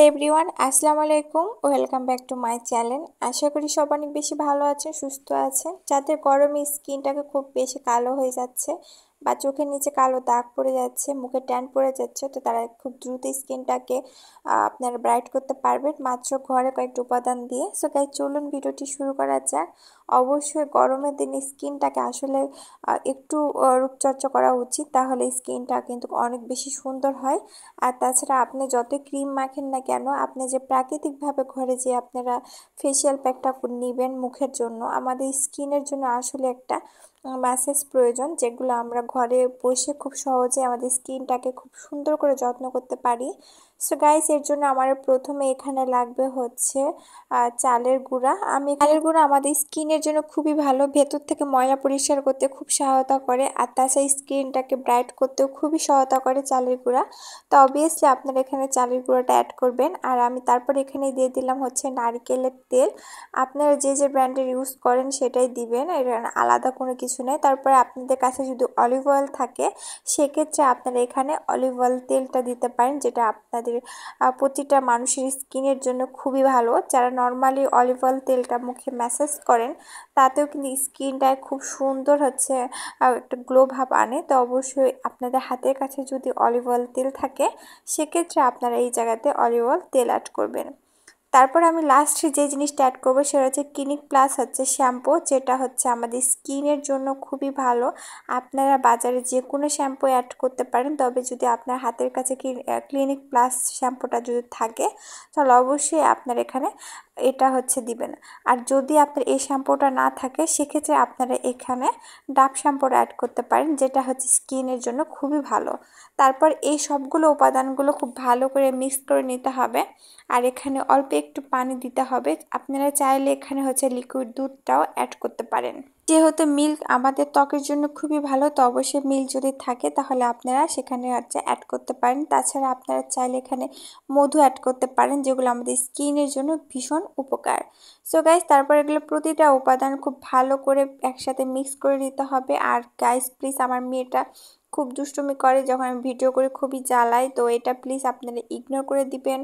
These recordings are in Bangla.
এভরিওয়ান আসসালামু আলাইকুম welcome back to my channel. আশা করি সব অনেক বেশি ভালো আছেন, সুস্থ আছেন। যাদের গরমে স্কিনটাকে খুব বেশি কালো হয়ে যাচ্ছে বা চোখের নিচে কালো দাগ পড়ে যাচ্ছে, মুখে ট্যান পড়ে যাচ্ছে, তো তারা খুব দ্রুত স্কিনটাকে আপনারা ব্রাইট করতে পারবেন মাত্র ঘরে কয়েকটা উপাদান দিয়ে। সো গাইস, চলুন ভিডিওটি শুরু করা যাক। অবশ্যই গরমের দিনে স্কিনটাকে আসলে একটু রূপচর্চা করা উচিত, তাহলে স্কিনটা কিন্তু অনেক বেশি সুন্দর হয়। আর তাছাড়া আপনি যতই ক্রিম মাখেন না কেন, আপনি যে প্রাকৃতিকভাবে ঘরে যে আপনারা ফেসিয়াল প্যাকটা নেবেন মুখের জন্য, আমাদের স্কিনের জন্য আসলে একটা ম্যাসেজ প্রয়োজন, যেগুলো আমরা ঘরে বসে খুব সহজে আমাদের স্কিনটাকে খুব সুন্দর করে যত্ন করতে পারি। সো গাইস, এর জন্য আমার প্রথমে এখানে লাগবে হচ্ছে চালের গুঁড়া। চালের গুঁড়া আমাদের স্কিনের জন্য খুবই ভালো, ভেতর থেকে ময়লা পরিষ্কার করতে খুব সহায়তা করে, আর তাছাড়া স্কিনটাকে ব্রাইট করতেও খুবই সহায়তা করে চালের গুঁড়া। তো অবভিয়াসলি আপনারা এখানে চালের গুঁড়োটা অ্যাড করবেন। আর আমি তারপর এখানে দিয়ে দিলাম হচ্ছে নারকেলের তেল। আপনারা যে যে ব্র্যান্ডের ইউজ করেন সেটাই দিবেন, এর আলাদা কোনো কিছু নেই। তারপরে আপনাদের কাছে যদি অলিভ অয়েল থাকে, সেক্ষেত্রে আপনারা এখানে অলিভ অয়েল তেলটা দিতে পারেন, যেটা আপনাদের প্রতিটা মানুষের স্কিনের জন্য খুবই ভালো। যারা নর্মালি অলিভ অয়েল তেলটা মুখে ম্যাসাজ করেন, তাতেও কিন্তু স্কিনটায় খুব সুন্দর হচ্ছে একটা গ্লো ভাব আনে। তো অবশ্যই আপনাদের হাতের কাছে যদি অলিভ অয়েল তেল থাকে, সেক্ষেত্রে আপনারা এই জায়গাতে অলিভ অয়েল তেল অ্যাড করবেন। তারপর আমি লাস্টে যে জিনিসটা অ্যাড করবো সেটা হচ্ছে ক্লিনিক প্লাস হচ্ছে শ্যাম্পু, যেটা হচ্ছে আমাদের স্কিনের জন্য খুবই ভালো। আপনারা বাজারে যে কোনো শ্যাম্পু অ্যাড করতে পারেন, তবে যদি আপনার হাতের কাছে ক্লিনিক প্লাস শ্যাম্পুটা যদি থাকে, তাহলে অবশ্যই আপনার এখানে এটা হচ্ছে দিবেন। আর যদি আপনার এই শ্যাম্পুটা না থাকে, সেক্ষেত্রে আপনারা এখানে ডাব শ্যাম্পুটা অ্যাড করতে পারেন, যেটা হচ্ছে স্কিনের জন্য খুবই ভালো। তারপর এই সবগুলো উপাদানগুলো খুব ভালো করে মিক্স করে নিতে হবে। আর এখানে অল্প একটু পানি দিতে হবে। আপনারা চাইলে এখানে হচ্ছে লিকুইড দুধটাও অ্যাড করতে পারেন। যেহেতু মিল্ক আমাদের ত্বকের জন্য খুবই ভালো, তো অবশ্যই মিল্ক যদি থাকে তাহলে আপনারা সেখানে হচ্ছে অ্যাড করতে পারেন। তাছাড়া আপনারা চাইলে এখানে মধু অ্যাড করতে পারেন, যেগুলো আমাদের স্কিনের জন্য ভীষণ উপকার। সো গাইস, তারপর এগুলো প্রতিটা উপাদান খুব ভালো করে একসাথে মিক্স করে দিতে হবে। আর গাইস প্লিজ, আমার মেয়েটা খুব দুষ্টুমি করে যখন আমি ভিডিও করে, খুবই জ্বালাই, তো এটা প্লিজ আপনারা ইগনোর করে দিবেন।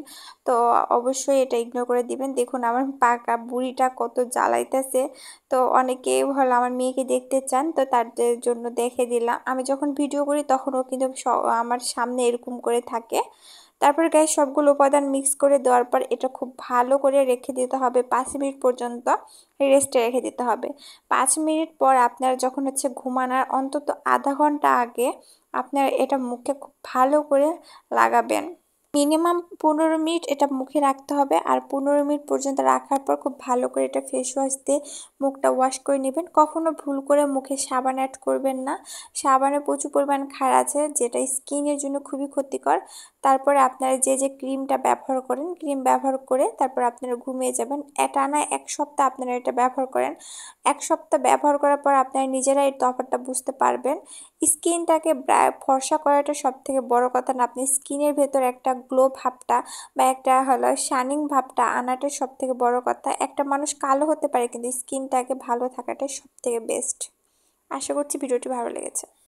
তো অবশ্যই এটা ইগনোর করে দিবেন। দেখুন আমার পাকা বুড়িটা কত জ্বালাইতেছে। তো অনেকেই হলো আমার মেয়েকে দেখতে চান, তো তাদের জন্য দেখে দিলাম। আমি যখন ভিডিও করি তখন ও কিন্তু আমার সামনে এরকম করে থাকে। তারপর গায়ে সবগুলো উপাদান মিক্স করে দেওয়ার পর এটা খুব ভালো করে রেখে দিতে হবে, 5 মিনিট পর্যন্ত রেস্টে রেখে দিতে হবে। 5 মিনিট পর আপনারা যখন হচ্ছে ঘুমানোর অন্তত আধা ঘন্টা আগে আপনারা এটা মুখে খুব ভালো করে লাগাবেন। মিনিমাম 15 মিনিট এটা মুখে রাখতে হবে। আর 15 মিনিট পর্যন্ত রাখার পর খুব ভালো করে এটা ফেস ওয়াশ দিয়ে মুখটা ওয়াশ করে নেবেন। কখনো ভুল করে মুখে সাবান অ্যাড করবেন না। সাবানে প্রচুর পরিমাণ ক্ষার আছে, যেটা স্কিনের জন্য খুবই ক্ষতিকর। তারপরে আপনারা যে যে ক্রিমটা ব্যবহার করেন, ক্রিম ব্যবহার করে তারপর আপনারা ঘুমিয়ে যাবেন। টানা 1 সপ্তাহ আপনারা এটা ব্যবহার করেন। 1 সপ্তাহ ব্যবহার করার পর আপনারা নিজেরাই এর তফাৎটা বুঝতে পারবেন। স্কিনটাকে ফর্সা করাটা সবথেকে বড় কথা না, আপনি স্কিনের ভেতর একটা গ্লো ভাবটা বা একটা হলো শাইনিং ভাবটা আনাটা সবথেকে বড় কথা। একটা মানুষ কালো হতে পারে, কিন্তু স্কিনটাকে ভালো থাকাটাই সবথেকে বেস্ট। আশা করছি ভিডিওটি ভালো লেগেছে।